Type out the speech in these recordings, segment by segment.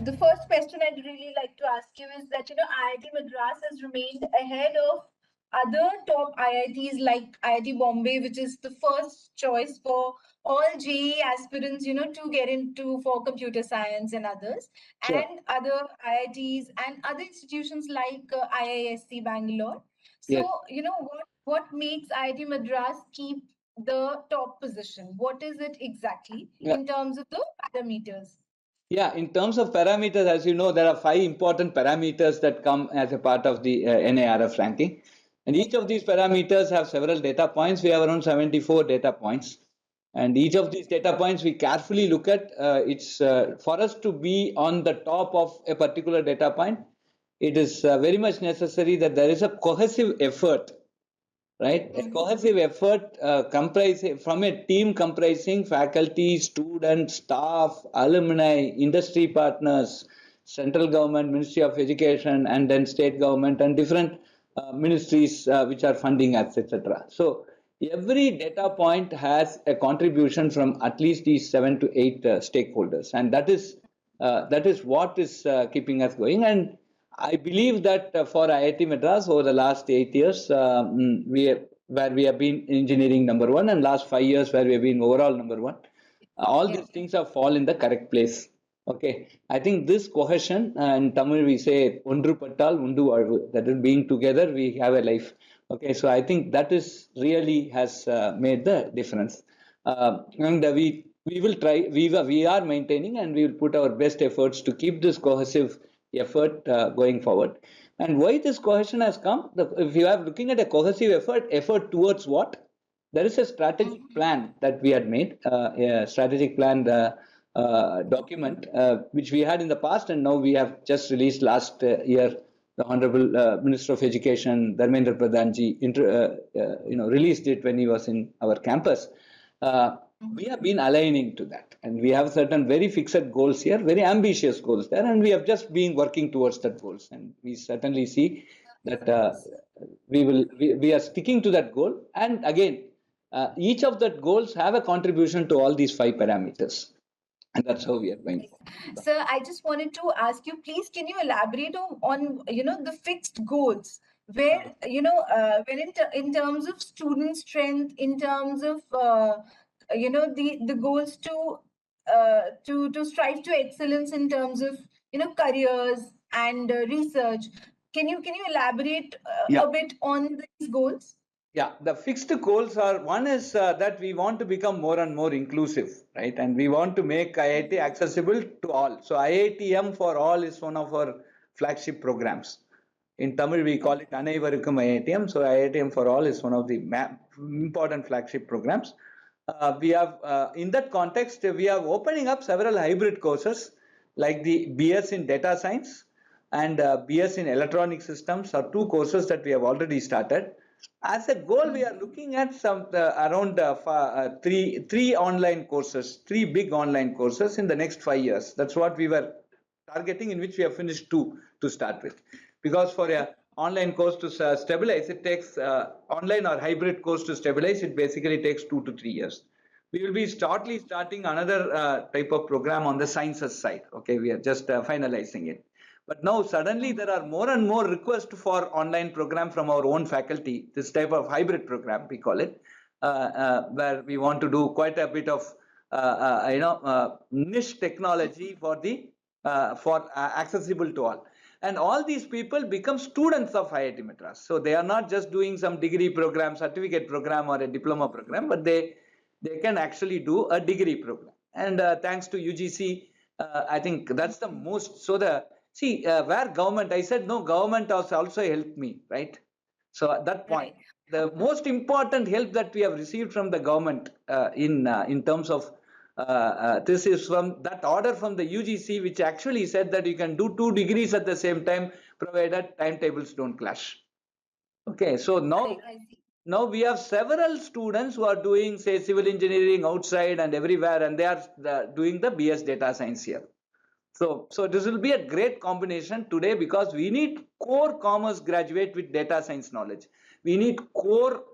the first question I'd really like to ask you is that, IIT Madras has remained ahead of other top IITs like IIT Bombay, which is the first choice for all JEE aspirants, to get into for computer science and others, Sure. and other IITs and other institutions like IISc Bangalore. Yes. So, what makes IIT Madras keep the top position? What is it exactly Yeah. in terms of the parameters? Yeah, in terms of parameters, as you know, there are 5 important parameters that come as a part of the NARF ranking. And each of these parameters have several data points. We have around 74 data points. And each of these data points we carefully look at. It's for us to be on the top of a particular data point, it is very much necessary that there is a cohesive effort, right? A cohesive effort comprising from a team comprising faculty, students, staff, alumni, industry partners, central government, Ministry of Education, and then state government and different ministries which are funding us, etc. So every data point has a contribution from at least these 7 to 8 stakeholders, and that is what is keeping us going. And I believe that for IIT Madras over the last 8 years, where we have been engineering number one, and last 5 years where we have been overall number one, all these things have fallen in the correct place. Okay, I think this cohesion, in Tamil we say "Ondru pattal undu vazhu," that is, being together we have a life. Okay, so I think that is really has made the difference, and we will try. We are maintaining, and we will put our best efforts to keep this cohesive effort going forward. And why this cohesion has come? If you are looking at a cohesive effort towards what? There is a strategic plan that we had made, a strategic plan document which we had in the past, and now we have just released last year. The Honorable Minister of Education, Dharmendra Pradhanji, released it when he was in our campus. We have been aligning to that, and we have certain very fixed goals here, very ambitious goals there, and we have just been working towards that goals, and we certainly see that we are sticking to that goal. And again, each of that goals have a contribution to all these 5 parameters, and that's how we are going. So I just wanted to ask you, please, can you elaborate on the fixed goals, where when in terms of student strength, in terms of the goals to strive to excellence in terms of careers and research. Can you elaborate a bit on these goals? Yeah, the fixed goals are, one is that we want to become more and more inclusive, right? And we want to make IIT accessible to all. So IITM for all is one of our flagship programs. In Tamil, we call it Anaivarukkum IITM. So IITM for all is one of the important flagship programs. We have, in that context, we are opening up several hybrid courses like the BS in data science and BS in electronic systems are 2 courses that we have already started. As a goal, we are looking at some around three online courses, 3 big online courses in the next 5 years. That's what we were targeting, in which we have finished 2 to start with. Because for a online course to stabilize, it takes online or hybrid course to stabilize. It basically takes 2 to 3 years. We will be starting another type of program on the sciences side. Okay, we are just finalizing it. But now suddenly there are more and more requests for online program from our own faculty, this type of hybrid program, we call it, where we want to do quite a bit of niche technology for accessible to all. And all these people become students of IIT Madras. So they are not just doing some degree program, certificate program, or a diploma program, but they can actually do a degree program. And thanks to UGC, I think that's the most. So where government, I said, no, government has also helped me, right? So at that point, the most important help that we have received from the government in terms of this is from that order from the UGC, which actually said that you can do 2 degrees at the same time, provided timetables don't clash. Okay, so now we have several students who are doing, say, civil engineering outside and everywhere, and they are doing the BS data science here. So this will be a great combination today, because we need core commerce graduate with data science knowledge. We need core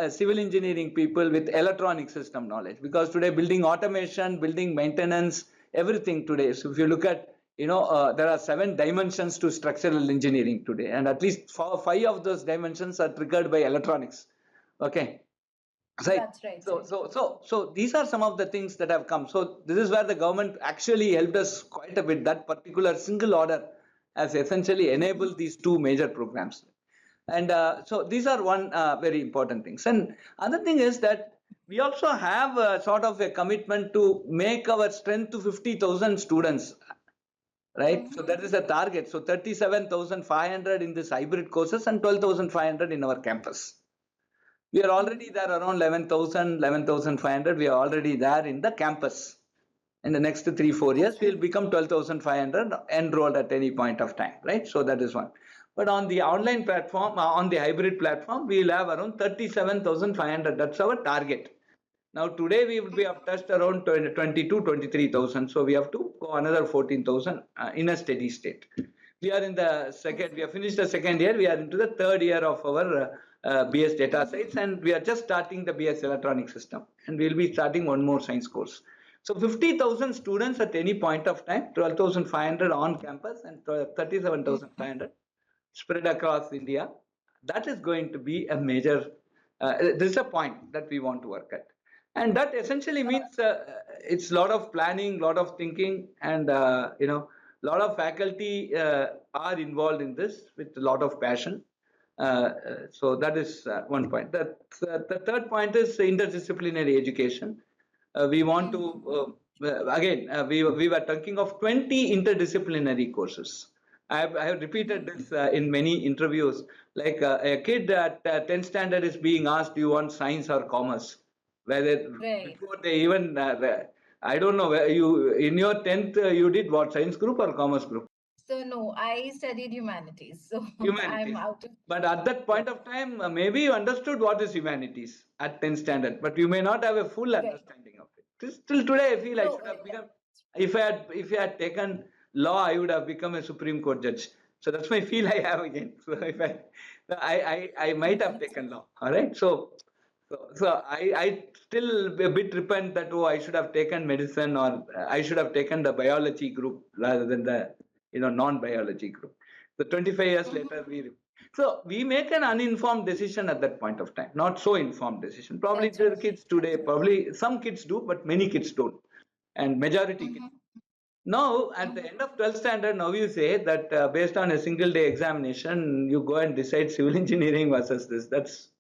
civil engineering people with electronic system knowledge, because today building automation, building maintenance, everything today. So if you look at there are 7 dimensions to structural engineering today, and at least 5 of those dimensions are triggered by electronics. Okay. Right. That's right. So these are some of the things that have come. So this is where the government actually helped us quite a bit. That particular single order has essentially enabled these 2 major programs. And so these are one very important things. And other thing is that we also have a sort of a commitment to make our strength to 50,000 students. Right. So that is a target. So 37,500 in this hybrid courses and 12,500 in our campus. We are already there around 11,000, 11,500. We are already there in the campus. In the next 3-4 years, we will become 12,500 enrolled at any point of time, right? So that is one. But on the online platform, on the hybrid platform, we will have around 37,500. That's our target. Now today we will be up touched around 22, 23,000. So we have to go another 14,000 in a steady state. We are in the second. We have finished the second year. We are into the third year of our BS data science, and we are just starting the BS electronic system, and we will be starting one more science course. So 50,000 students at any point of time, 12,500 on campus and 37,500 spread across India. That is going to be a major, this is a point that we want to work at. And that essentially means it's a lot of planning, lot of thinking, and a lot of faculty are involved in this with a lot of passion. So that is one point. The third point is interdisciplinary education. We want to, we were talking of 20 interdisciplinary courses. I have repeated this in many interviews. Like a kid at 10th standard is being asked, do you want science or commerce? Whether before they even, I don't know, where you in your 10th, you did what, science group or commerce group? So no, I studied humanities. So Humanities. I'm out of. But at that point of time, maybe you understood what is humanities at 10th standard, but you may not have a full understanding of it. Still today, I feel I should have become. If I had taken law, I would have become a Supreme Court judge. So that's my feel I have again. So if I might have taken law. All right. So I still a bit repent that I should have taken medicine, or I should have taken the biology group rather than the non-biology group. So 25 years later, we make an uninformed decision at that point of time, not so informed decision. Probably the kids today, probably some kids do, but many kids don't, and majority kids. Now, at the end of 12th standard, now you say that based on a single day examination, you go and decide civil engineering versus this. That's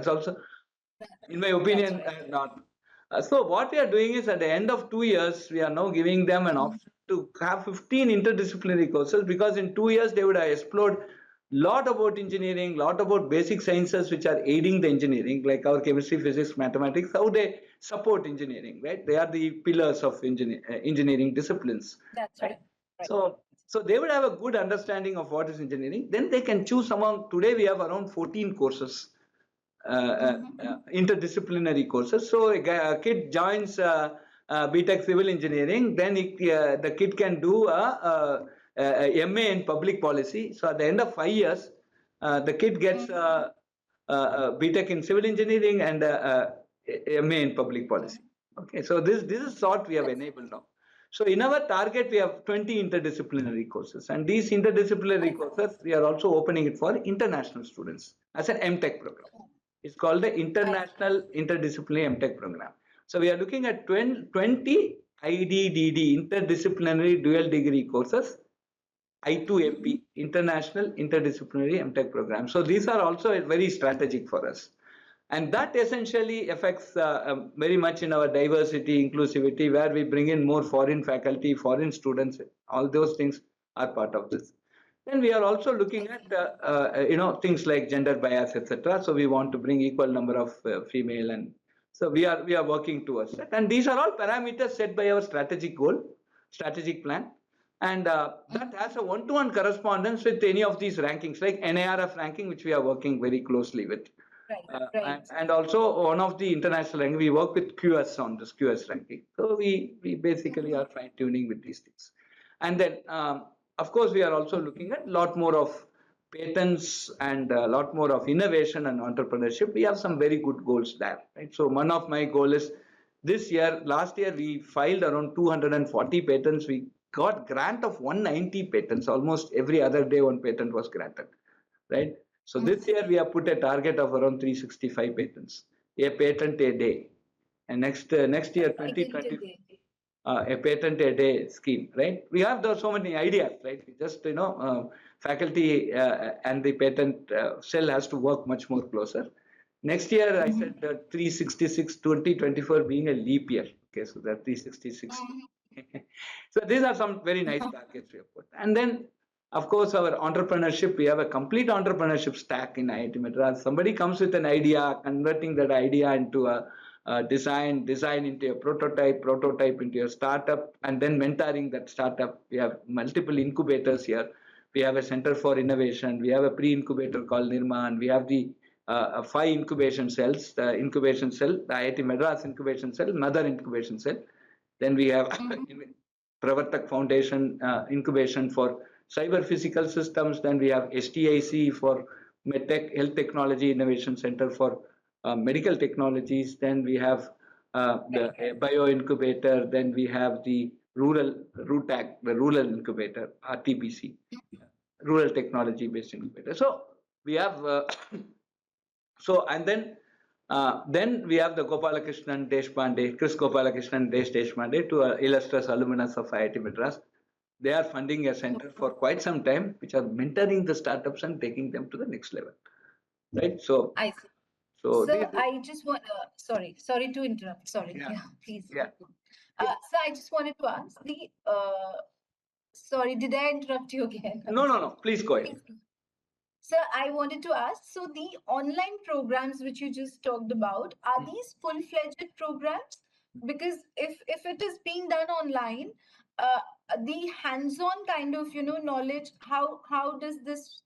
also, in my opinion, not. So what we are doing is at the end of 2 years, we are now giving them an option to have 15 interdisciplinary courses, because in 2 years they would have explored lot about engineering, lot about basic sciences which are aiding the engineering, like our chemistry, physics, mathematics, how they support engineering, right? They are the pillars of engineering disciplines. That's right. So they would have a good understanding of what is engineering. Then they can choose among, today we have around 14 courses, interdisciplinary courses. So a kid joins BTech civil engineering, then the kid can do a MA in public policy. So at the end of 5 years, the kid gets BTech in civil engineering and MA in public policy. Okay, so this is what we have enabled now. So in our target, we have 20 interdisciplinary courses, and these interdisciplinary courses, we are also opening it for international students as an MTech program. It's called the International Interdisciplinary MTech program. So we are looking at 20 IDDD, interdisciplinary dual degree courses, I2MP, International Interdisciplinary MTech program. So these are also very strategic for us. And that essentially affects very much in our diversity, inclusivity, where we bring in more foreign faculty, foreign students. All those things are part of this. Then we are also looking at things like gender bias, etc. So we want to bring equal number of female, and so we are working towards that. And these are all parameters set by our strategic goal, strategic plan, and that has a one-to-one correspondence with any of these rankings, like NIRF ranking, which we are working very closely with. And also one of the international ranking, we work with QS on this QS ranking. So we basically are fine tuning with these things. And then, of course, we are also looking at a lot more of patents and a lot more of innovation and entrepreneurship. We have some very good goals there. Right? So one of my goals is last year we filed around 240 patents. We got grant of 190 patents. Almost every other day one patent was granted, right? So this year we have put a target of around 365 patents, a patent a day. And next year, 2020, a patent a day scheme, right? We have those so many ideas, right? We just, faculty and the patent cell has to work much more closer. Next year, I said 366, 2024 being a leap year. Okay, so that 366. So these are some very nice targets we have put. And then, of course, our entrepreneurship, we have a complete entrepreneurship stack in IIT Madras. Somebody comes with an idea, converting that idea into a design into a prototype into a startup, and then mentoring that startup. We have multiple incubators here. We have a center for innovation. We have a pre-incubator called Nirma, and we have the 5 incubation cells, the incubation cell, the IIT Madras incubation cell, mother incubation cell. Then we have Pravartak Foundation incubation for cyber physical systems. Then we have STIC for MedTech, Health Technology Innovation Center for medical technologies. Then we have the bio incubator. Then we have the RUTAC, the rural incubator, RTBC, rural technology based incubator. So we have so, and then we have the Gopalakrishnan Deshpande, Chris Gopalakrishnan Deshpande, two illustrious alumnus of IIT Madras. They are funding a center for quite some time, which are mentoring the startups and taking them to the next level, right? So, I see. so I just want, sorry to interrupt. Sorry, yeah, please. Yeah. So I just wanted to ask sorry, did I interrupt you again? No. Please go ahead. Sir, I wanted to ask, so the online programs which you just talked about, are these full-fledged programs? Because if it is being done online, the hands-on kind of, knowledge, how does this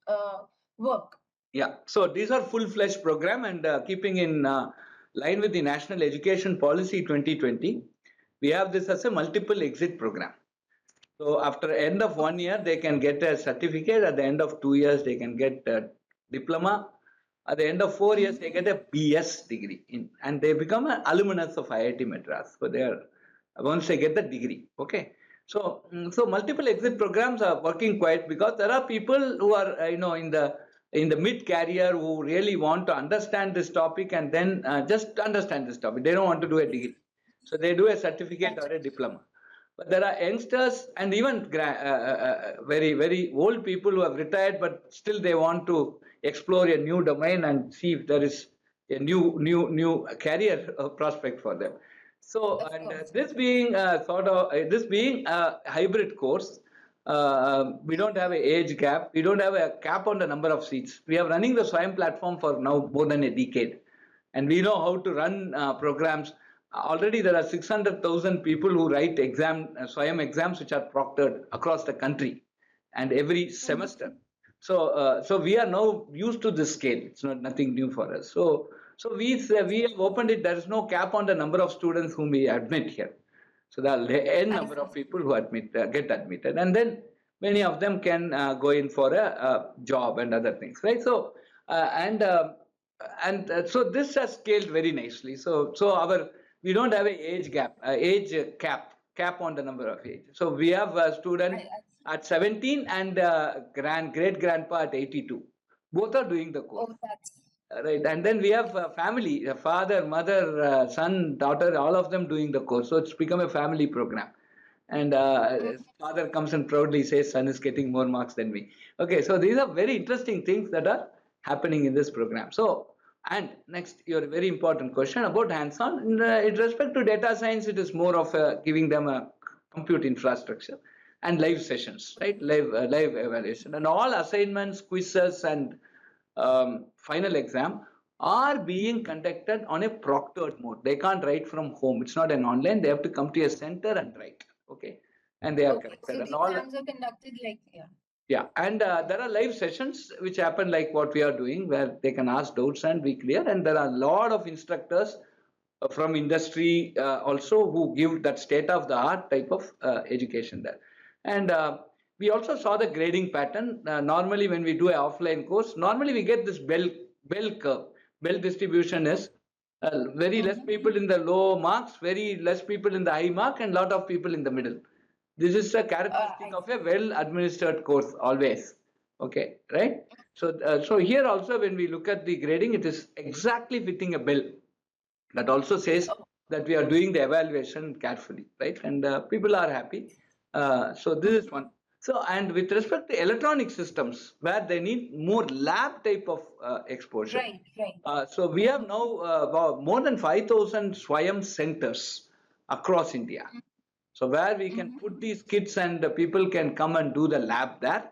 work? Yeah, so these are full-fledged program, and keeping in line with the National Education Policy 2020, we have this as a multiple exit program. So after end of 1 year, they can get a certificate. At the end of 2 years, they can get a diploma. At the end of 4 years, they get a BS degree, and they become an alumnus of IIT Madras. So they are, once they get the degree, okay. So multiple exit programs are working quite, because there are people who are in the mid career who really want to understand this topic and then just understand this topic. They don't want to do a degree, so they do a certificate or a diploma. But there are youngsters and even very, very old people who have retired, but still they want to explore a new domain and see if there is a new career prospect for them. So, and this being this being a hybrid course, we don't have an age gap. We don't have a cap on the number of seats. We are running the Swayam platform for now more than a decade, and we know how to run programs. Already there are 600,000 people who write Swayam exams, which are proctored across the country and every semester. So we are now used to this scale. It's nothing new for us. So we have opened it. There is no cap on the number of students whom we admit here. So there are n number of people who get admitted, and then many of them can go in for a job and other things, right? So so this has scaled very nicely. So we don't have an age cap on the number of age. So we have a student at 17 and great grandpa at 82. Both are doing the course. Oh, that's right. And then we have a family, a father, mother, son, daughter, all of them doing the course. So it's become a family program. And father comes and proudly says, son is getting more marks than me. Okay, so these are very interesting things that are happening in this program. So, and next, your very important question about hands-on. In respect to data science, it is more of giving them a compute infrastructure and live sessions, right? Live evaluation, and all assignments, quizzes, and final exam are being conducted on a proctored mode. They can't write from home. It's not an online. They have to come to a center and write. Okay, and they are corrected. So the exams are conducted like here. Yeah, and there are live sessions which happen like what we are doing, where they can ask doubts and be clear. And there are a lot of instructors from industry also who give that state-of-the-art type of education there. And we also saw the grading pattern. Normally, when we do an offline course, normally we get this bell curve. Bell distribution is very less people in the low marks, very less people in the high mark, and lot of people in the middle. This is a characteristic of a well-administered course always. Okay, right? So here also when we look at the grading, it is exactly fitting a bill. That also says that we are doing the evaluation carefully, right? And people are happy. So this is one. So, and with respect to electronic systems, where they need more lab type of exposure. Right, right. So we have now more than 5,000 Swayam centers across India. So where we can put these kits and the people can come and do the lab there.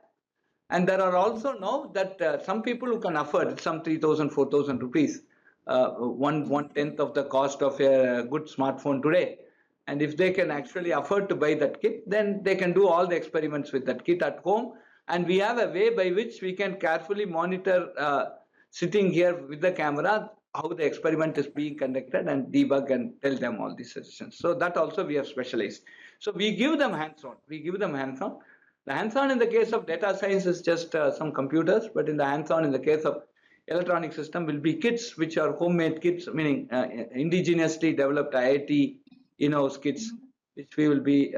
And there are also now that some people who can afford some 3,000, 4,000 rupees, one tenth of the cost of a good smartphone today. And if they can actually afford to buy that kit, then they can do all the experiments with that kit at home. And we have a way by which we can carefully monitor sitting here with the camera how the experiment is being conducted and debug and tell them all these suggestions. So that also we have specialized. So we give them hands-on. We give them hands-on. The hands-on in the case of data science is just some computers, but in the hands-on in the case of electronic system will be kits which are homemade kits, meaning indigenously developed IIT in-house kits, which we will be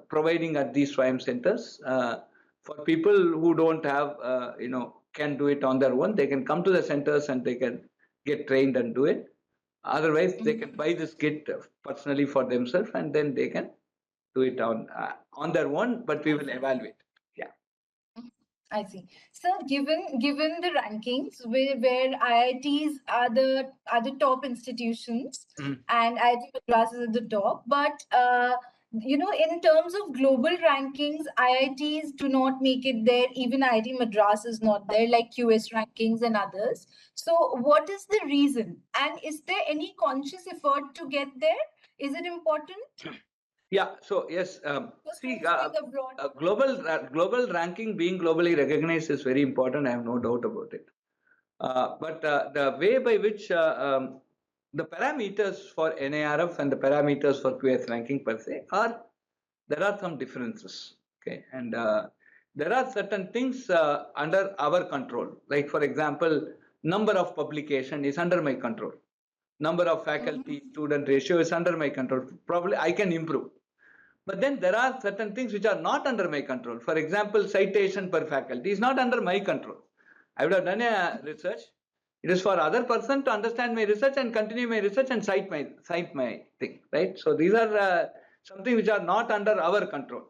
providing at these SWAYAM centers. For people who don't have, can do it on their own, they can come to the centers and they can get trained and do it. Otherwise, they can buy this kit personally for themselves and then they can do it on their own, but we will evaluate. Yeah. I see. So given the rankings where IITs are the top institutions and IIT Madras is at the top, but in terms of global rankings, IITs do not make it there. Even IIT Madras is not there, like QS rankings and others. So what is the reason? And is there any conscious effort to get there? Is it important? Yeah, so yes, see, Global. global ranking being globally recognized is very important. I have no doubt about it. But the way by which the parameters for NARF and the parameters for QS ranking per se there are some differences. Okay, and there are certain things under our control. Like for example, number of publication is under my control. Number of faculty student ratio is under my control. Probably I can improve. But then there are certain things which are not under my control. For example, citation per faculty is not under my control. I would have done a research. It is for other person to understand my research and continue my research and cite my thing, right? So these are something which are not under our control.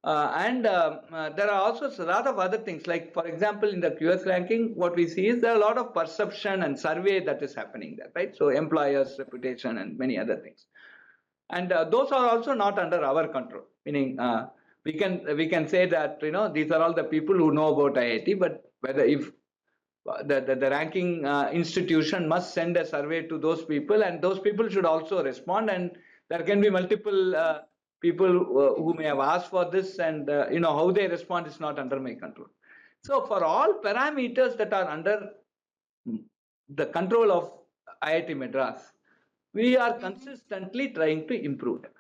And there are also a lot of other things, like for example, in the QS ranking, what we see is there are a lot of perception and survey that is happening there, right? So employers' reputation and many other things. And those are also not under our control, meaning we can say that these are all the people who know about IIT, but whether if the ranking institution must send a survey to those people, and those people should also respond, and there can be multiple people who may have asked for this, and how they respond is not under my control. So for all parameters that are under the control of IIT Madras, we are consistently trying to improve them.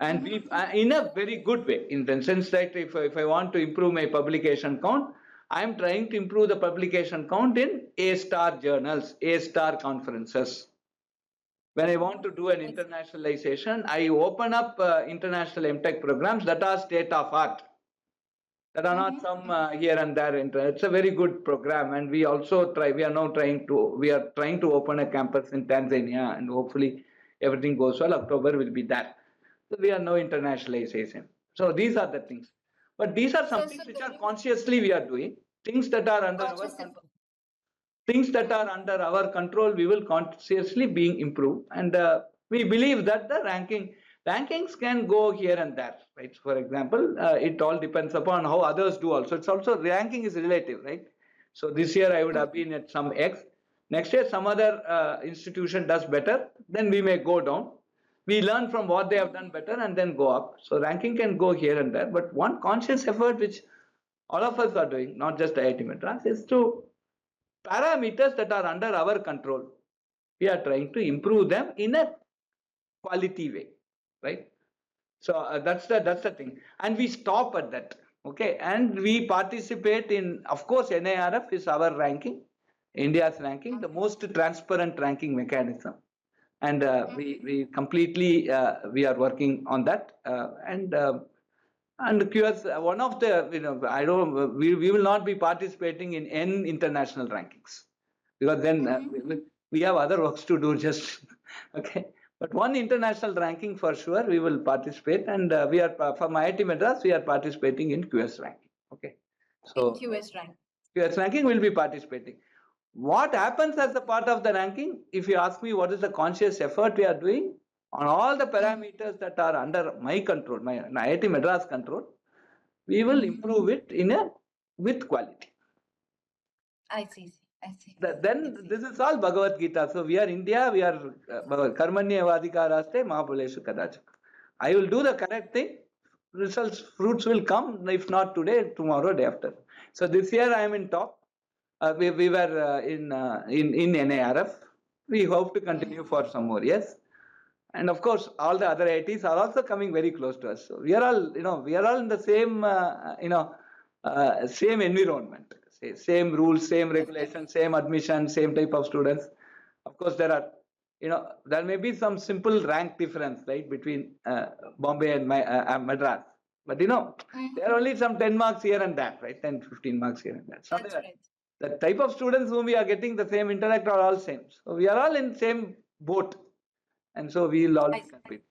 And we, in a very good way, in the sense that if I want to improve my publication count, I am trying to improve the publication count in A-star journals, A-star conferences. When I want to do an internationalization, I open up international MTech programs that are state of art, that are not some here and there. It's a very good program, and we also we are trying to open a campus in Tanzania, and hopefully everything goes well. October will be that. So we are now internationalization. So these are the things. But these are some things which are consciously we are doing. Things that are under our control. Things that are under our control, we will consciously being improved. And we believe that the rankings can go here and there, right? For example, it all depends upon how others do also. It's also, ranking is relative, right? So this year I would have been at some X. Next year some other institution does better, then we may go down. We learn from what they have done better and then go up. So ranking can go here and there, but one conscious effort which all of us are doing, not just IIT Madras, is to parameters that are under our control. We are trying to improve them in a quality way, right? So that's the thing, and we stop at that. Okay, and we participate in, of course, NARF is our ranking, India's ranking, the most transparent ranking mechanism. And we completely we are working on that. And QS, one of the, I don't, we will not be participating in any international rankings, because then we have other works to do just, okay. But one international ranking for sure we will participate, and we are, from IIT Madras, we are participating in QS ranking, okay. So QS rank. QS ranking will be participating. What happens as a part of the ranking, if you ask me what is the conscious effort we are doing, on all the parameters that are under my control, my IIT Madras control, we will improve it with quality. I see. Then this is all Bhagavad Gita. So we are India, we are Karmanya Vadikaraste Mahabhaleshu Kadachak. I will do the correct thing. Results, fruits will come, if not today, tomorrow, day after. So this year I am in top. We were in NARF. We hope to continue for some more years. And of course, all the other IITs are also coming very close to us. So we are all, we are all in the same, same environment, same rules, same regulations, same admission, same type of students. Of course, there are, there may be some simple rank difference, right, between Bombay and Madras. But, there are only some 10 marks here and there, right, 10, 15 marks here and there. That's right. The type of students whom we are getting the same intellect are all same. So we are all in same boat. And so we will always compete.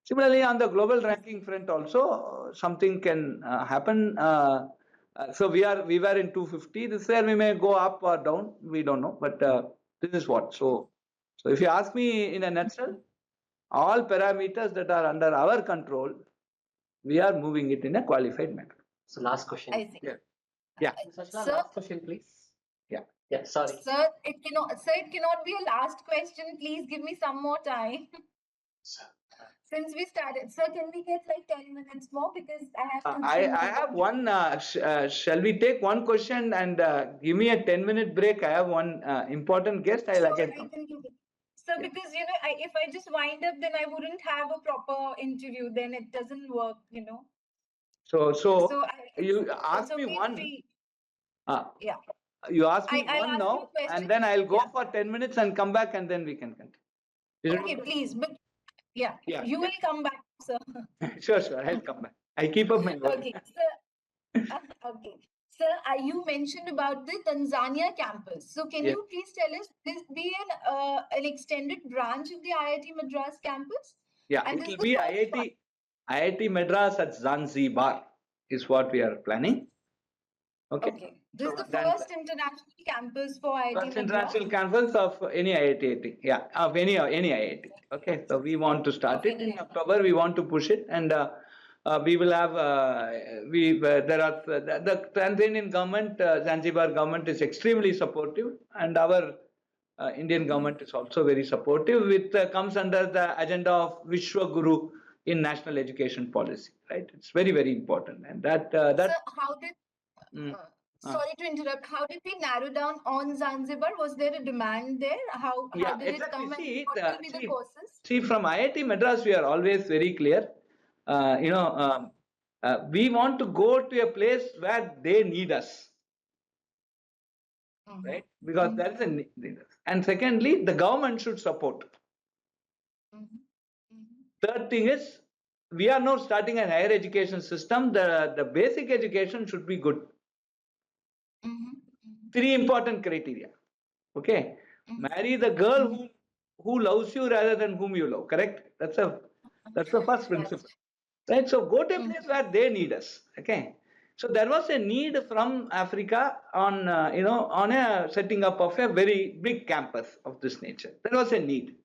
Similarly, on the global ranking front also, something can happen. So we were in 250. This year we may go up or down. We don't know. But this is what. So if you ask me in a nutshell, all parameters that are under our control, we are moving it in a qualified manner. So last question. I see. Yeah. Sir, last question, please. Yeah. Sorry. Sir, it cannot be a last question. Please give me some more time. Since we started, sir, can we get like 10 minutes more, because I have to. I have one. Shall we take one question and give me a 10-minute break? I have one important guest. I'll again come. Sir, because if I just wind up, then I wouldn't have a proper interview. Then it doesn't work. So you ask me one. Yeah. You ask me I'll one ask now, you a question. and then I'll go for 10 minutes and come back, and then we can continue. Okay, please. But you Yeah. will come back, sir. Sure. I'll come back. I keep up my word. Okay, sir. Okay. Sir, you mentioned about the Tanzania campus. So can you please tell us, this be an extended branch of the IIT Madras campus? Yeah, And it will be IIT Madras at Zanzibar is what we are planning. Okay. This is the first international campus for IIT Madras? International campus of any IIT. Yeah, of any IIT. Okay, so we want to start it in October. We want to push it, and we will have. There are the Tanzanian government, Zanzibar government is extremely supportive, and our Indian government is also very supportive. It comes under the agenda of Vishwa Guru in national education policy. Right, it's very, very important, and that. Sir, how did? Sorry to interrupt. How did we narrow down on Zanzibar? Was there a demand there? How did it come, and what will be the courses? See, from IIT Madras, we are always very clear. We want to go to a place where they need us, right? Because there is a need. And secondly, the government should support. Third thing is, we are now starting a higher education system. The basic education should be good. Three important criteria. Okay, marry the girl who loves you rather than whom you love. Correct? That's the first principle. Right? So go to a place where they need us. Okay. So there was a need from Africa on on a setting up of a very big campus of this nature. There was a need.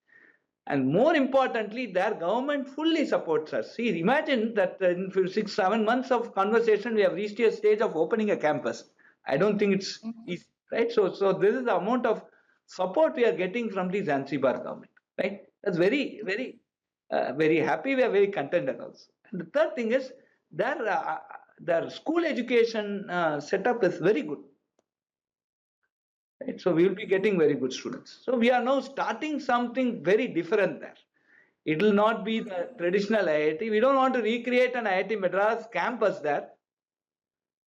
And more importantly, their government fully supports us. See, imagine that in 6-7 months of conversation, we have reached a stage of opening a campus. I don't think it's easy, right? So this is the amount of support we are getting from the Zanzibar government, right? That's very, very, very happy. We are very contented also. And the third thing is their school education setup is very good. Right? So we will be getting very good students. So we are now starting something very different there. It will not be the traditional IIT. We don't want to recreate an IIT Madras campus there.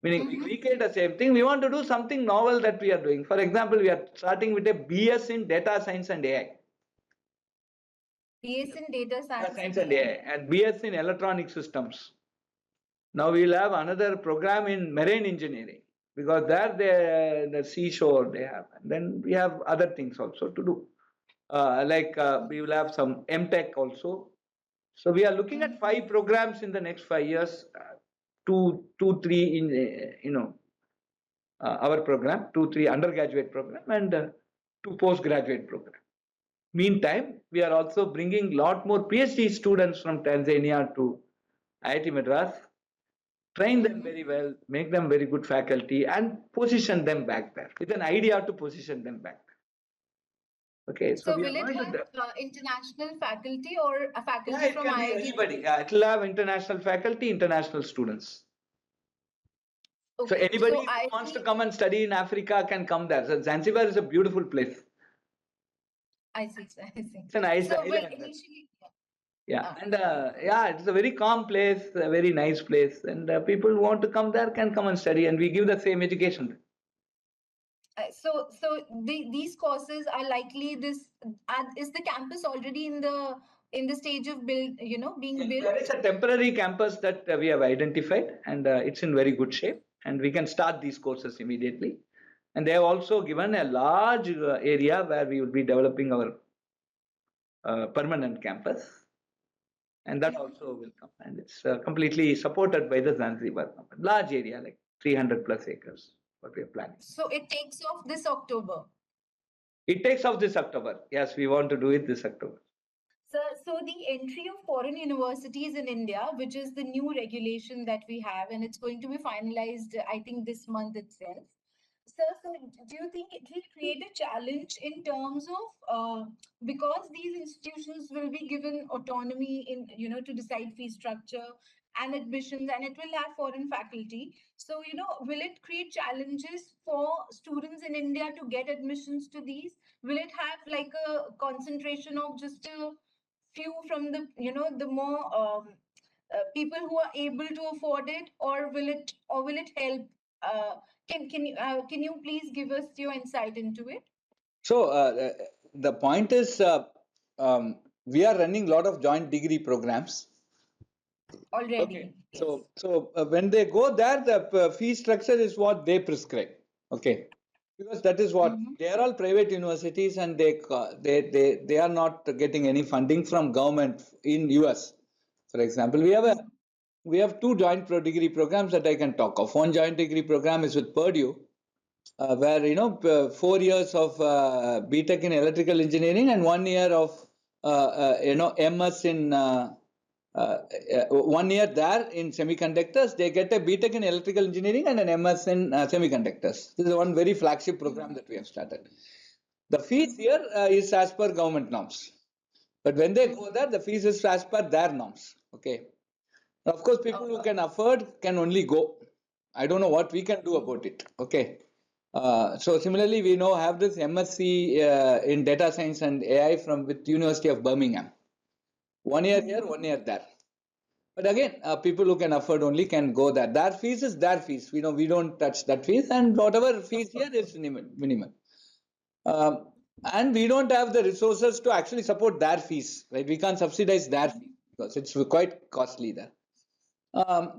Meaning we recreate the same thing. We want to do something novel that we are doing. For example, we are starting with a BS in data science and AI. BS in data science, Science and AI, and BS in electronic systems. Now we will have another program in marine engineering because there the seashore they have. And then we have other things also to do. We will have some MTech also. So we are looking at 5 programs in the next 5 years, three in our program, 3 undergraduate program and 2 postgraduate program. Meantime, we are also bringing lot more PhD students from Tanzania to IIT Madras, train them very well, make them very good faculty, and position them back there with an idea to position them back there. Okay, So we are will it going have to. international faculty or a faculty Yeah, it from can be IIT? anybody. Yeah, it will have international faculty, international students. So Okay, anybody so who I wants to see. come and study in Africa can come there. So Zanzibar is a beautiful place. I see, sir, I see. It's a nice So will island. initially, Yeah, and yeah, it's a very calm place, a very nice place, and people who want to come there can come and study, and we give the same education. these courses are likely this. Is the campus already in the stage of being built? There is a temporary campus that we have identified, and it's in very good shape, and we can start these courses immediately. And they have also given a large area where we will be developing our permanent campus, and that also will come. And it's completely supported by the Zanzibar government. Large area, like 300 plus acres, what we are planning. So it takes off this October. It takes off this October. Yes, we want to do it this October. So the entry of foreign universities in India, which is the new regulation that we have, and it's going to be finalized, I think, this month itself. So do you think it will create a challenge in terms of because these institutions will be given autonomy in to decide fee structure and admissions, and it will have foreign faculty. So will it create challenges for students in India to get admissions to these? Will it have like a concentration of just a few from the more people who are able to afford it, or will it help? Can you please give us your insight into it? So the point is, we are running a lot of joint degree programs. Already, Okay. yes. So when they go there, the fee structure is what they prescribe. Okay. Because that is what they are all private universities, and they are not getting any funding from government in US. For example, we have 2 joint degree programs that I can talk of. One joint degree program is with Purdue, where 4 years of BTech in electrical engineering and 1 year of MS in 1 year there in semiconductors. They get a BTech in electrical engineering and an MS in semiconductors. This is one very flagship program that we have started. The fees here is as per government norms, but when they go there, the fees is as per their norms. Okay. Of course, people who can afford can only go. I don't know what we can do about it. Okay. So similarly, we now have this MSc in data science and AI from with University of Birmingham. 1 year here, 1 year there. But again, people who can afford only can go there. Their fees is their fees. We don't touch that fees, and whatever fees here is minimal. And we don't have the resources to actually support their fees. Right? We can't subsidize their fees because it's quite costly there.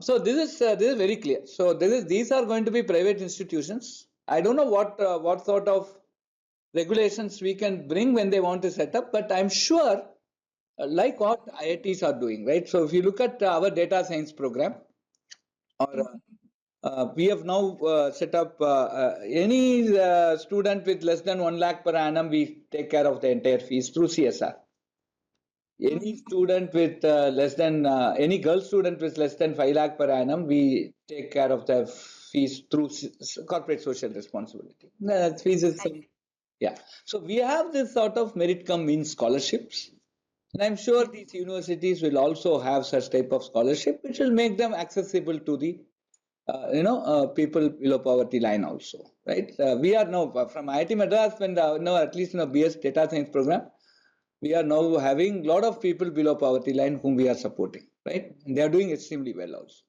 So this is very clear. So these are going to be private institutions. I don't know what sort of regulations we can bring when they want to set up, but I'm sure like what IITs are doing, right? So if you look at our data science program, or we have now set up any student with less than 1 lakh per annum, we take care of the entire fees through CSR. Any student with any girl student with less than 5 lakh per annum, we take care of the fees through corporate social responsibility. The fees is yeah. So we have this sort of merit cum means scholarships, and I'm sure these universities will also have such type of scholarship, which will make them accessible to the people below poverty line also, right? We are now from IIT Madras, when at least in a BS data science program, we are now having a lot of people below poverty line whom we are supporting, right? And they are doing extremely well also.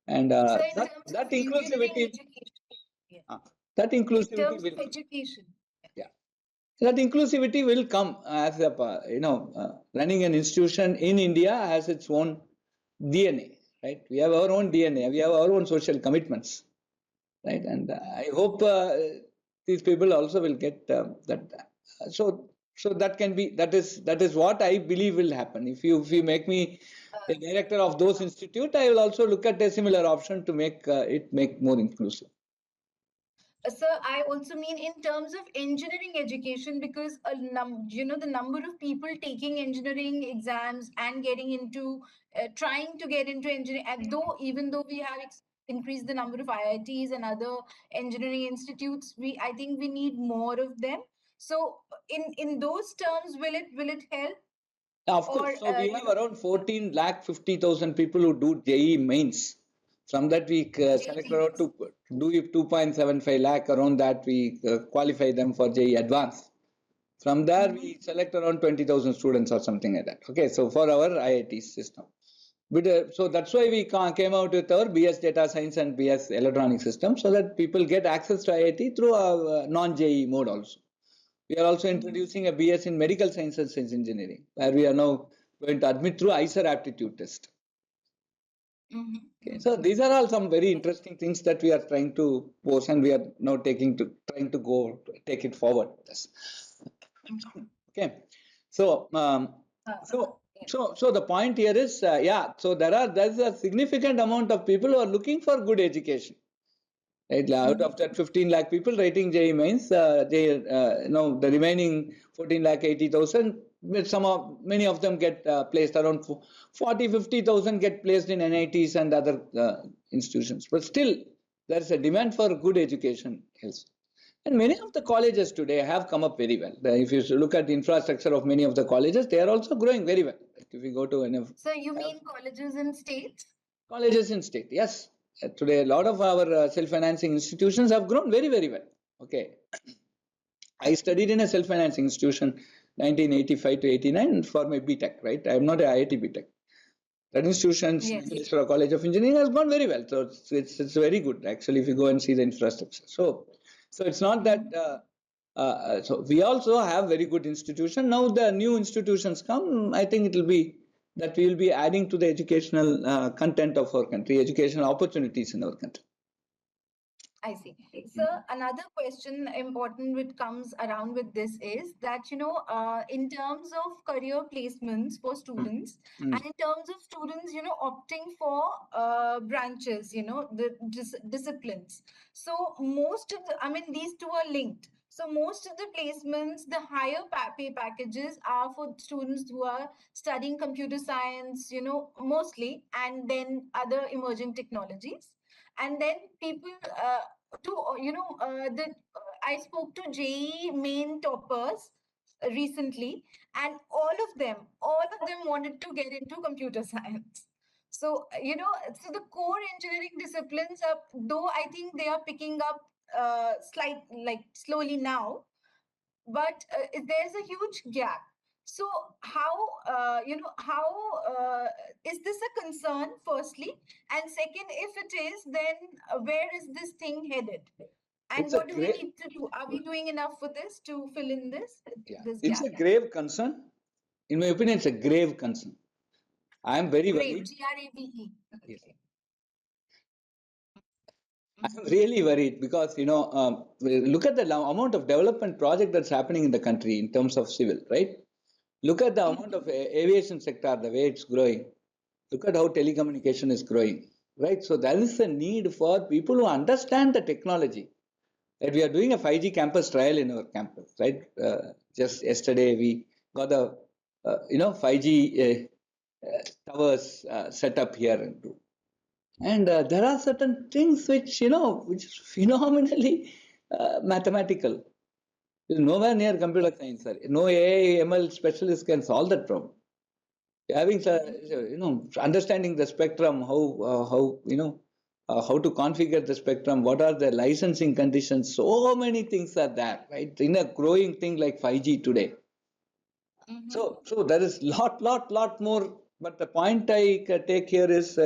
And So in terms that of engineering inclusivity, education, yeah. that In inclusivity terms will, of education, yeah. That inclusivity will come as a, running an institution in India has its own DNA, right? We have our own DNA, we have our own social commitments, right? And I hope these people also will get that. So that can be, that is what I believe will happen. If you make me a director of those institute, I will also look at a similar option to make it make more inclusive. Sir, I also mean in terms of engineering education, because the number of people taking engineering exams and getting into trying to get into engineering, and even though we have increased the number of IITs and other engineering institutes, I think we need more of them. So in those terms, will it help? Of course. So we have around 14 lakh 50,000 people who do JEE mains. From that we select around to do 2.75 lakh. Around that we qualify them for JEE advanced. From there we select around 20,000 students or something like that. Okay, so for our IIT system. But, so that's why we came out with our BS Data Science and BS Electronic System, so that people get access to IIT through a non-JEE mode also. We are also introducing a BS in Medical Science and Science Engineering, where we are now going to admit through IISer aptitude test. Okay, so these are all some very interesting things that we are trying to post, and we are now trying to take it forward. Yes. Okay, so so the point here is, so there's a significant amount of people who are looking for good education. Right, out of that 15 lakh people writing JEE mains, the remaining 14 lakh 80,000, many of them get placed, around 50,000 get placed in NITs and other institutions. But still, there is a demand for good education elsewhere. And many of the colleges today have come up very well. If you look at the infrastructure of many of the colleges, they are also growing very well. Like if you go to So you mean colleges in states? Colleges in state, yes. Today, a lot of our self-financing institutions have grown very, very well. Okay, I studied in a self-financing institution 1985 to 89 for my BTech, right? I am not a IIT BTech. That institution, Ministry College of Engineering, has gone very well. So it's very good actually if you go and see the infrastructure. So it's not that. So we also have very good institution. Now the new institutions come. I think it will be that we will be adding to the educational content of our country, educational opportunities in our country. I see. So another question important which comes around with this is that, in terms of career placements for students and in terms of students, opting for branches, the disciplines. So most of these two are linked. So most of the placements, the higher pay packages are for students who are studying computer science, mostly, and then other emerging technologies. And then people I spoke to JEE main toppers recently, and all of them wanted to get into computer science. So so the core engineering disciplines are, though I think they are picking up slowly now, but there's a huge gap. So how is this a concern, firstly? And second, if it is, then where is this thing headed? And what do we need to do? Are we doing enough for this to fill in this It's gap? a grave concern. In my opinion, it's a grave concern. I am very worried. GRAVE. Yes. I'm really worried because, look at the amount of development project that's happening in the country in terms of civil, right? Look at the amount of aviation sector, the way it's growing. Look at how telecommunication is growing, right? So there is a need for people who understand the technology. Right? We are doing a 5G campus trial in our campus, right? Just yesterday we got the 5G towers set up here. And there are certain things which is phenomenally mathematical. It's nowhere near computer science, sir. No AI ML specialist can solve that problem. Having understanding the spectrum, how to configure the spectrum, what are the licensing conditions, so many things are there, right? In a growing thing like 5G today. So there is lot more. But the point I take here is,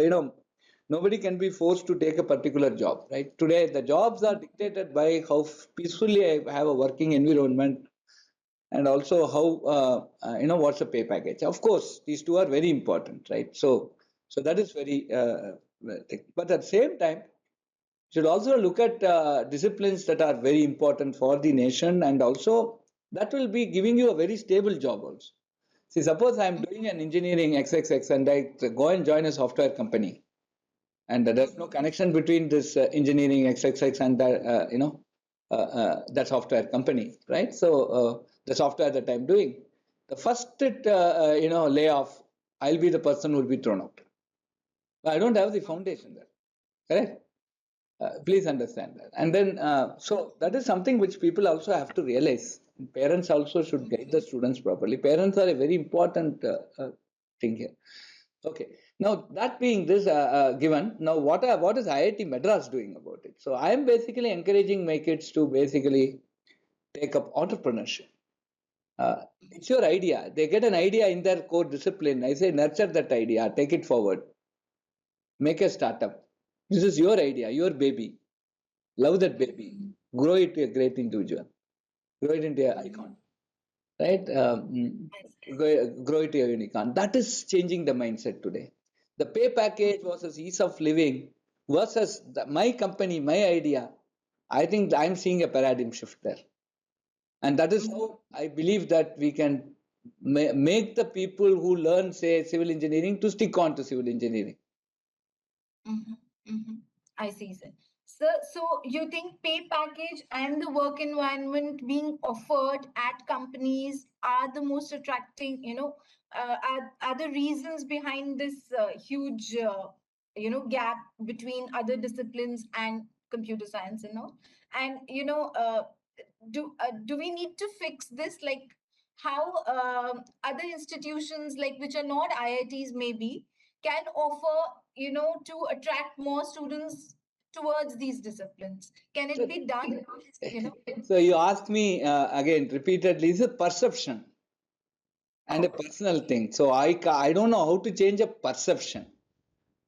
nobody can be forced to take a particular job, right? Today, the jobs are dictated by how peacefully I have a working environment, and also how, what's the pay package. Of course, these two are very important, right? So that is very, but at the same time, should also look at disciplines that are very important for the nation, and also that will be giving you a very stable job also. See, suppose I am doing an engineering XXX and I go and join a software company, and there's no connection between this engineering XXX and that software company, right? So the software that I'm doing, the first layoff, I'll be the person who will be thrown out. I don't have the foundation there, correct? Please understand that. And then, so that is something which people also have to realize. Parents also should guide the students properly. Parents are a very important thing here. Okay. Now, that being this given, now what is IIT Madras doing about it? So I am basically encouraging my kids to basically take up entrepreneurship. It's your idea. They get an idea in their core discipline. I say nurture that idea, take it forward, make a startup. This is your idea, your baby. Love that baby. Grow it to a great individual. Grow it into an icon. Right? Grow it to a unicorn. That is changing the mindset today. The pay package versus ease of living versus my company, my idea. I think I'm seeing a paradigm shift there. And that is how I believe that we can make the people who learn, say, civil engineering to stick on to civil engineering. I see, sir. So you think pay package and the work environment being offered at companies are the most attracting, are the reasons behind this huge, gap between other disciplines and computer science, And, do we need to fix this? Like how other institutions, like which are not IITs maybe, can offer, to attract more students towards these disciplines? Can it be done? So you ask me again repeatedly, is a perception and a personal thing. So I don't know how to change a perception,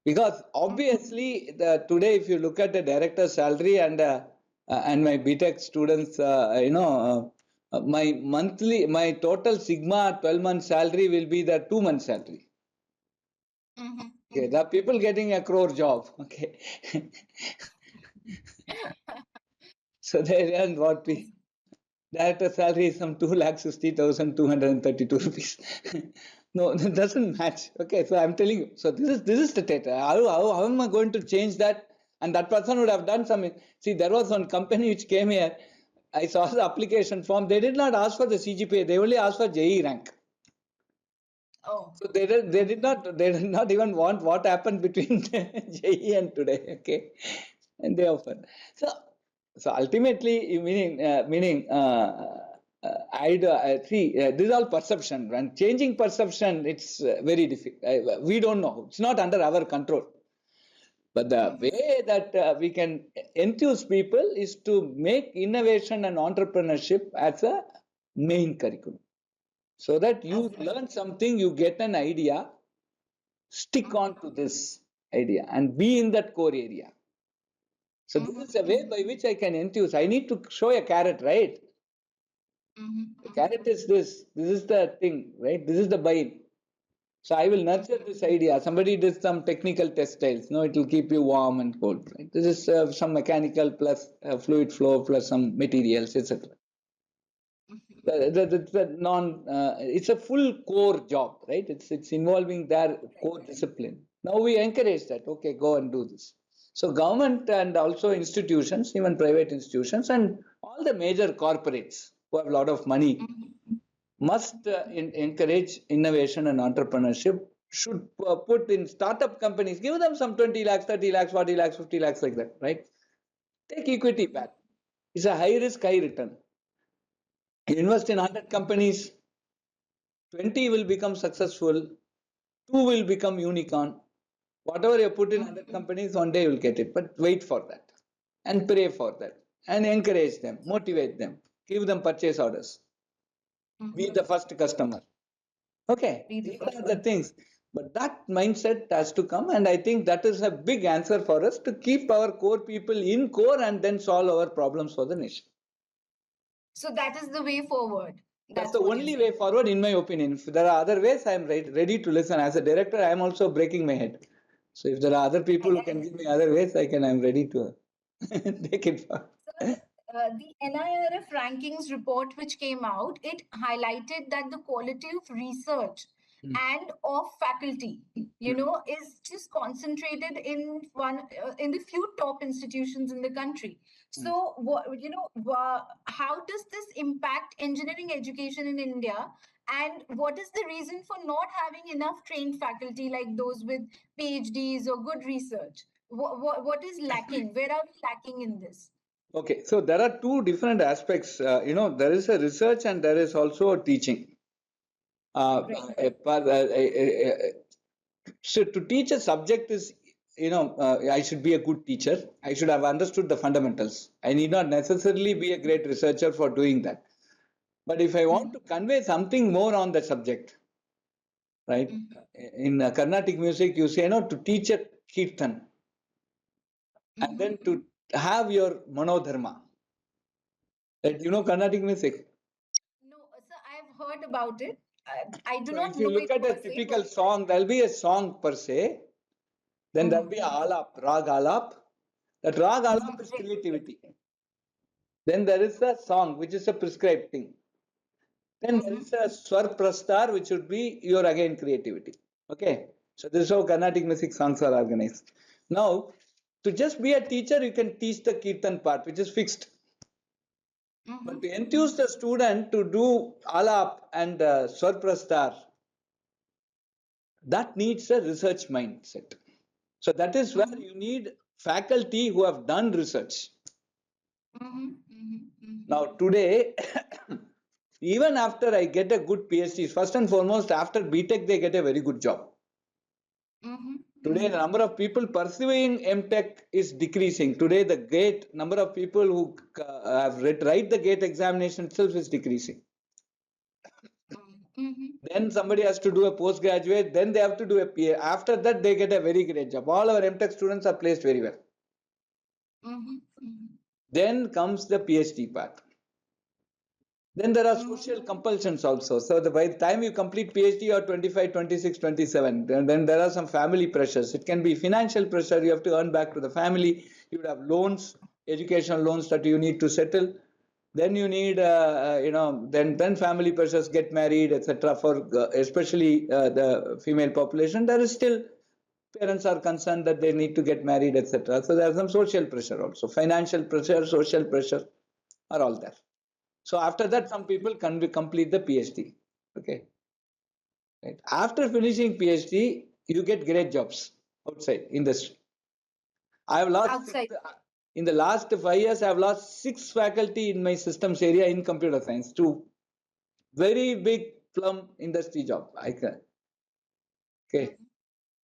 because obviously today if you look at the director's salary and my BTech students, my total sigma 12-month salary will be the 2-month salary. Okay, there are people getting a crore job. Okay. So they earn what we director salary is some 2,60,232 rupees. No, it doesn't match. Okay, so I'm telling you. So this is the data. How am I going to change that? And that person would have done something. See, there was one company which came here. I saw the application form. They did not ask for the CGPA. They only asked for JE rank. Oh. So they did not even want what happened between JE and today. Okay, and they offered. So ultimately, meaning see, this is all perception. And changing perception, it's very difficult. We don't know. It's not under our control. But the way that we can enthuse people is to make innovation and entrepreneurship as a main curriculum. So that you learn something, you get an idea, stick on to this idea and be in that core area. So this is a way by which I can enthuse. I need to show a carrot, right? The carrot is this. This is the thing, right? This is the bite. So I will nurture this idea. Somebody did some technical textiles. No, it will keep you warm and cold. Right? This is some mechanical plus fluid flow plus some materials, etc. It's a full core job, right? It's involving their core discipline. Now we encourage that. Okay, go and do this. So government and also institutions, even private institutions, and all the major corporates who have a lot of money must encourage innovation and entrepreneurship. Should put in startup companies, give them some 20 lakhs, 30 lakhs, 40 lakhs, 50 lakhs like that, right? Take equity back. It's a high risk, high return. Invest in 100 companies, 20 will become successful, 2 will become unicorn. Whatever you put in 100 companies, one day you will get it. But wait for that and pray for that and encourage them, motivate them, give them purchase orders. Be the first customer. Okay, these are the things. But that mindset has to come, and I think that is a big answer for us to keep our core people in core and then solve our problems for the nation. So that is the way forward. That's That's the what you're only saying. way forward, in my opinion. If there are other ways, I am ready to listen. As a director, I am also breaking my head. So if there are other people who can give me other ways, I'm ready to take it forward. Sir, the NIRF rankings report which came out, it highlighted that the quality of research and of faculty, is just concentrated in in the few top institutions in the country. So, how does this impact engineering education in India? And what is the reason for not having enough trained faculty like those with PhDs or good research? What is lacking? Where are we lacking in this? Okay, so there are two different aspects. There is a research and there is also a teaching. Right. So to teach a subject is, I should be a good teacher. I should have understood the fundamentals. I need not necessarily be a great researcher for doing that. But if I want to convey something more on the subject, right? In Carnatic music, you say, to teach a kirtan and then to have your manodharma. That Carnatic music. No, sir, I've heard about it. I do So not if you know look it at a per se, but typical song, there'll be a song per se, then there'll be a alap, rag alap. That rag alap is right. creativity. Then there is a song, which is a prescribed thing. Then there is a swar prastar, which would be your again creativity. Okay. So this is how Carnatic music songs are organized. Now, to just be a teacher, you can teach the kirtan part, which is fixed. But to enthuse the student to do alap and swar prastar, that needs a research mindset. So that is where you need faculty who have done research. Now today, even after I get a good PhD, first and foremost, after BTech, they get a very good job. Today, the number of people pursuing MTech is decreasing. Today, the GATE number of people who have write the GATE examination itself is decreasing. Then somebody has to do a postgraduate, then they have to do a PA. After that, they get a very great job. All our MTech students are placed very well. Then comes the PhD part. Then there are social compulsions also. So by the time you complete PhD, you are 25, 26, 27. Then there are some family pressures. It can be financial pressure. You have to earn back to the family. You would have loans, educational loans that you need to settle. Then you need, then family pressures, get married, etc. For especially the female population, there is still parents are concerned that they need to get married, etc. So there is some social pressure also. Financial pressure, social pressure are all there. So after that, some people can complete the PhD. Okay. Right. After finishing PhD, you get great jobs outside industry. I have lost outside. in the last 5 years. I have lost 6 faculty in my systems area in computer science to very big plum industry job. Okay.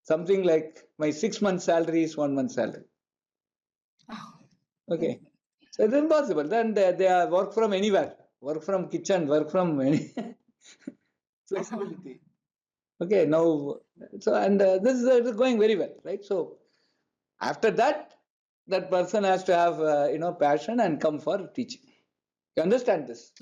Something like my 6 month salary is 1 month salary. Okay. So it's impossible. Then they are work from anywhere, work from kitchen, work from any flexibility. Okay, now, so and this is going very well, right? So after that, that person has to have passion and come for teaching. You understand this?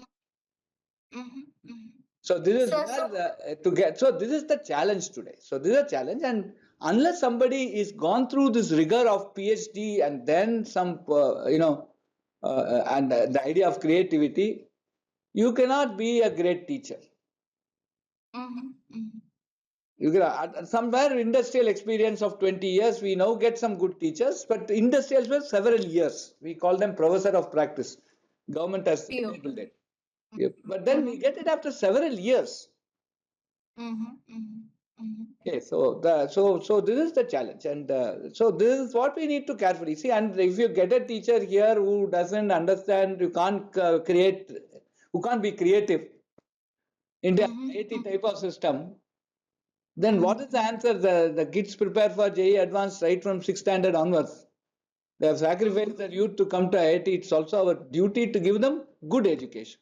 So this is Sir, where so to get. So this is the challenge today. So this is a challenge, and unless somebody is gone through this rigor of PhD and then some, and the idea of creativity, you cannot be a great teacher. You can, somewhere industrial experience of 20 years, we now get some good teachers, but industrials were several years. We call them professor of practice. Government has PO. enabled it. Yeah. But then we get it after several years. Okay, so this is the challenge, and so this is what we need to carefully see. And if you get a teacher here who doesn't understand, you can't create, who can't be creative in the IIT type of system, then what is the answer? The kids prepare for JEE Advanced right from 6th standard onwards. They have sacrificed their youth to come to IIT. It's also our duty to give them good education.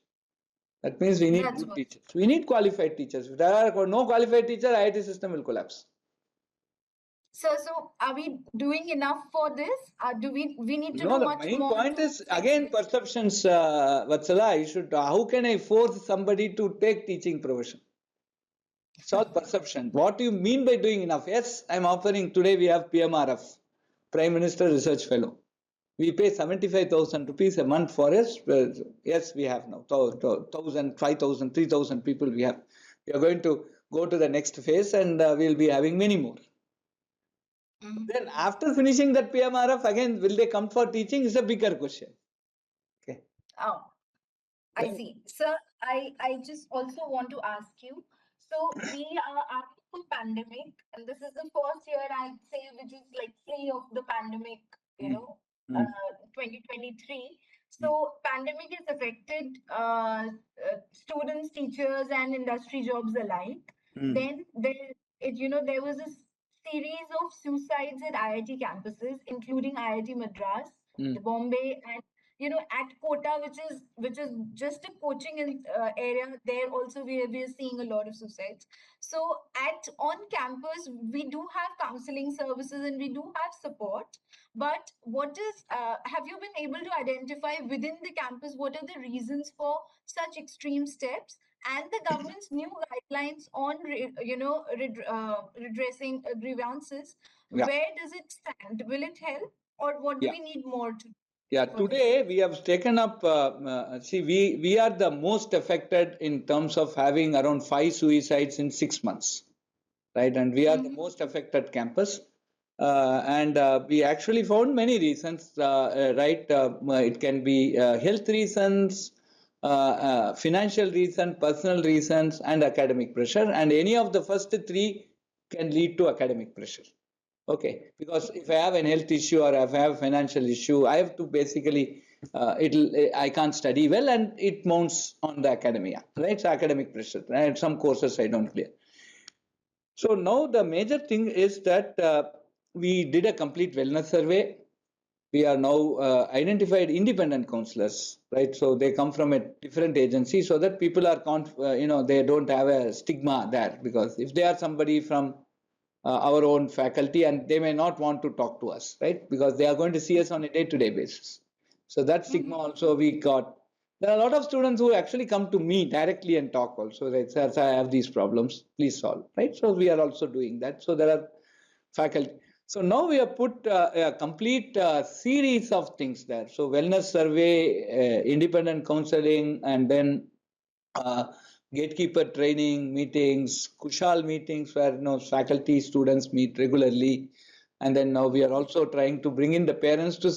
That means we need That's good what. teachers. We need qualified teachers. If there are no qualified teachers, IIT system will collapse. So are we doing enough for this? Do we need to No, do the much main more point to is fix again this? perceptions, Vatsala. I should. How can I force somebody to take teaching profession? It's all perception. What do you mean by doing enough? Yes, I'm offering today. We have PMRF, Prime Minister Research Fellow. We pay 75,000 rupees a month for us. Yes, we have now 1,000, 5,000, 3,000 people. We have. We are going to go to the next phase, and we'll be having many more. Mhm. Then after finishing that PMRF, again, will they come for teaching? Is a bigger question. Okay. Oh, I see. Sir, I just also want to ask you. So we are after the pandemic, and this is the first year I'd say which is like free of the pandemic, Mm, mm, 2023. mm, So pandemic has affected students, teachers, and industry jobs alike. mm, Then there was a series of suicides at IIT campuses, including IIT Madras, mm. the Bombay, and at Kota, which is just a coaching area, there also we are seeing a lot of suicides. So at on campus we do have counseling services and we do have support, but what is have you been able to identify within the campus what are the reasons for such extreme steps, and the government's new guidelines on redressing grievances, Yeah, where does it stand? Will it help, or what do yeah. we need more to Yeah, for this? today we have taken up, see, we are the most affected in terms of having around 5 suicides in 6 months, right? And we are the Mhm. most affected campus. And we actually found many reasons, right? It can be health reasons, financial reasons, personal reasons, and academic pressure. And any of the first three can lead to academic pressure. Okay, because if I have an health issue or if I have a financial issue, I have to basically I can't study well, and it mounts on the academia, right? So academic pressure, right? Some courses I don't clear. So now the major thing is that we did a complete wellness survey. We are now identified independent counselors, right? So they come from a different agency, so that people are they don't have a stigma there, because if they are somebody from our own faculty, and they may not want to talk to us, right? Because they are going to see us on a day-to-day basis. So that stigma Mhm. also we got. There are a lot of students who actually come to me directly and talk also. They say, "Sir, I have these problems, please solve," right? So we are also doing that. So there are faculty. So now we have put a complete series of things there. So wellness survey, independent counseling, and then uh, gatekeeper training meetings, Kushal meetings where faculty students meet regularly, and then now we are also trying to bring in the parents to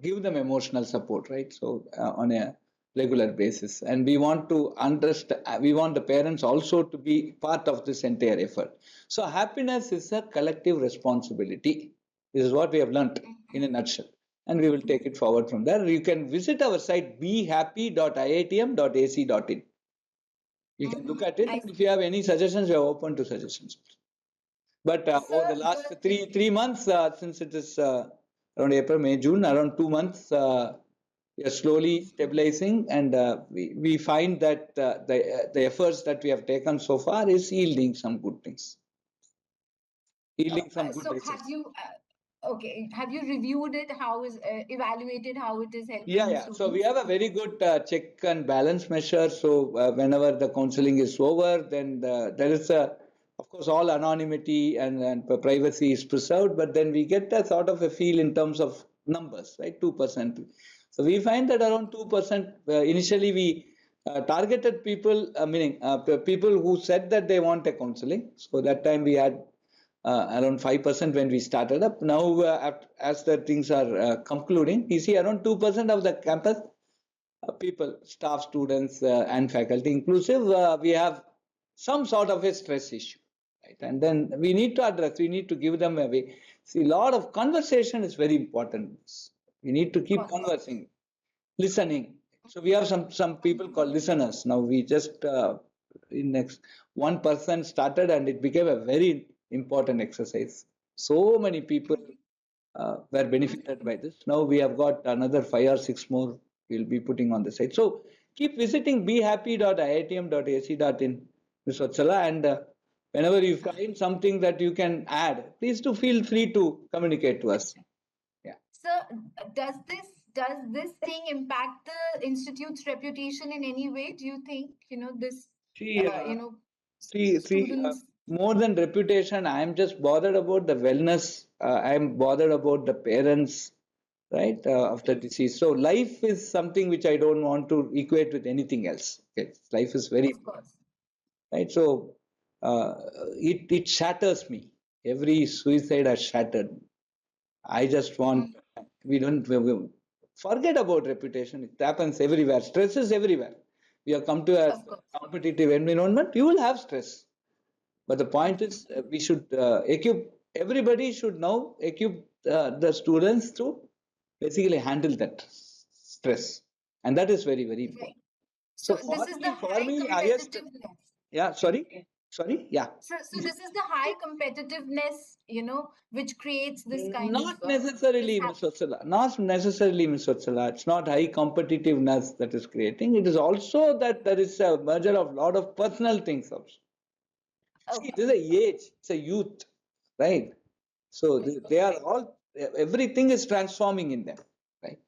give them emotional support, right? So on a regular basis, and we want to understand. We want the parents also to be part of this entire effort. So happiness is a collective responsibility. This is what we have learnt in a nutshell. And we will take it forward from there. You can visit our site behappy.iitm.ac.in. You can look Mhm. at it, I and if you have any suggestions, we are open to suggestions. But over the Sir, last three months, since it is around April, May, June, around 2 months, we are slowly stabilizing, and we find that the efforts that we have taken so far is yielding some good things, yielding some good so have results. you okay, have you reviewed it? How is evaluated how it is Yeah, helping the yeah. So we students? have a very good check and balance measure. So whenever the counseling is over, then there is of course, all anonymity and privacy is preserved, but then we get a sort of a feel in terms of numbers, right? 2%. So we find that around 2%. Initially, we targeted people, meaning people who said that they want a counseling. So that time we had around 5% when we started up. Now, as the things are concluding, you see around 2% of the campus people, staff, students, and faculty inclusive, we have some sort of a stress issue, right? And then we need to address, we need to give them a way. See, a lot of conversation is very important. We need to Of keep course. conversing, listening. So we have some people called listeners. Now we just in next one person started, and it became a very important exercise. So many people were benefited by this. Now we have got another 5 or 6 more we'll be putting on the site. So keep visiting behappy.iitm.ac.in, Ms. Vatsala, and Whenever you find something that you can add, please do feel free to communicate to us. Yeah. Sir, does this thing impact the institute's reputation in any way? Do you think, this, See, students? more than reputation, I am just bothered about the wellness. I am bothered about the parents, right, of the deceased. So life is something which I don't want to equate with anything else. Okay, life is very Of course. right. So it shatters me. Every suicide has shattered me. I just want we forget about reputation. It happens everywhere. Stress is everywhere. We have come to a Of course. competitive environment. You will have stress. But the point is, we should equip, everybody should now equip the students to basically handle that stress. And that is very, very important. Right. So So this is the for high me, highest, competitiveness. yeah, sorry, yeah. So this is the high competitiveness, which creates this kind of Not this necessarily, Ms. Vatsala. Not necessarily, Ms. Vatsala. It's not high competitiveness that is creating. It is also that there is a merger of lot of personal things also. See, Okay. this is a age, it's a youth, right? So they are all, everything is transforming in them, right?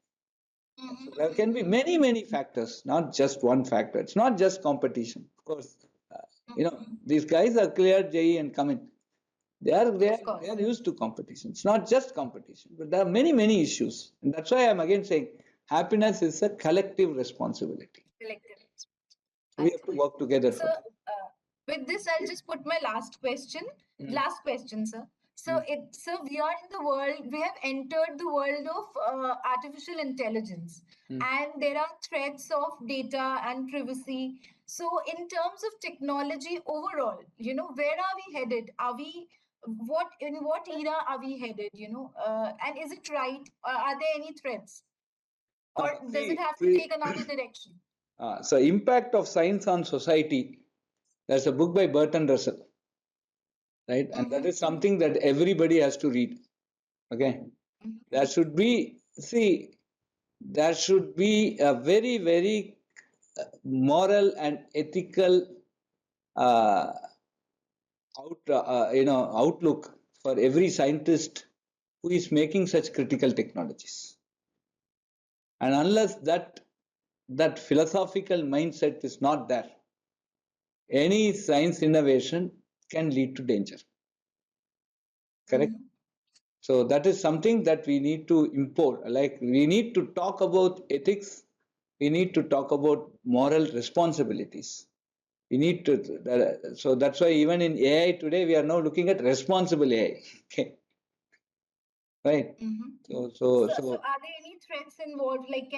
So there can be many, many factors, not just one factor. It's not just competition. Of course, these guys are cleared JE and come in. Of course. They are used to competition. It's not just competition, but there are many, many issues. And that's why I'm again saying happiness is a collective responsibility. Collective. We have to work together So, for that. with this, I'll just put my last question. Last question, sir. So we are in the world. We have entered the world of artificial intelligence, and there are threats of data and privacy. So, in terms of technology overall, where are we headed? In what era are we headed? And is it right? Are there any threats, or does it have to take another direction? So impact of science on society. There's a book by Burton Russell, right? And that is something that everybody has to read. Okay, there should be there should be a very very moral and ethical uh, outlook for every scientist who is making such critical technologies. And unless that philosophical mindset is not there, any science innovation can lead to danger. Correct? So that is something that we need to import. Like we need to talk about ethics, we need to talk about moral responsibilities. We need to, so that's why even in AI today, we are now looking at responsible AI. Okay. Right. So are there any threats involved? Like,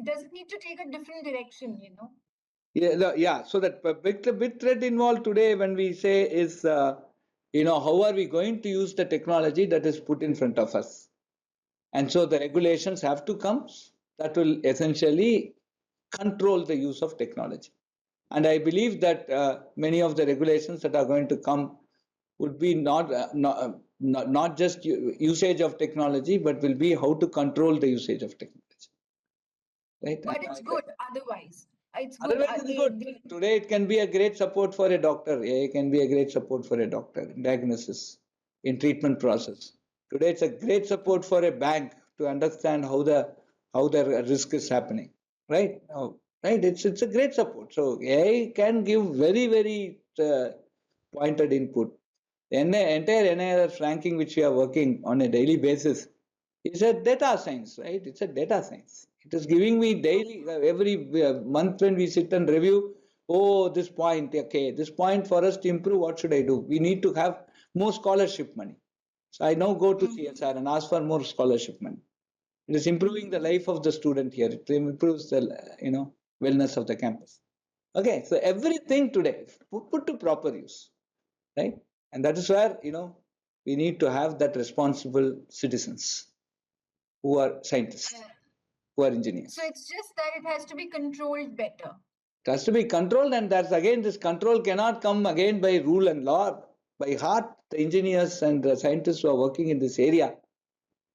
does it need to take a different direction, Yeah. So that big threat involved today when we say is, how are we going to use the technology that is put in front of us? And so the regulations have to come that will essentially control the use of technology. And I believe that many of the regulations that are going to come would be not just usage of technology, but will be how to control the usage of technology. Right? But it's good otherwise. It's good. Otherwise, it's good. Today, it can be a great support for a doctor. AI can be a great support for a doctor in diagnosis, in treatment process. Today, it's a great support for a bank to understand how the risk is happening. Right? Right? It's a great support. So AI can give very very pointed input. The entire NIRF ranking which we are working on a daily basis is a data science, right? It's a data science. It is giving me daily, every month when we sit and review, oh, this point, okay, this point for us to improve, what should I do? We need to have more scholarship money. So I now go to CSR and ask for more scholarship money. It is improving the life of the student here. It improves the, wellness of the campus. Okay, so everything today put to proper use, right? And that is where, we need to have that responsible citizens who are scientists, who are engineers. So it's just that it has to be controlled better. It has to be controlled, and that's again, this control cannot come again by rule and law. By heart, the engineers and the scientists who are working in this area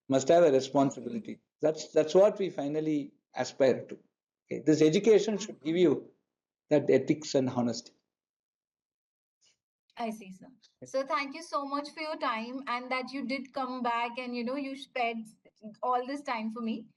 must have a responsibility. That's what we finally aspire to. Okay? This education should give you that ethics and honesty. I see, sir. So thank you so much for your time and that you did come back and you spared all this time for me.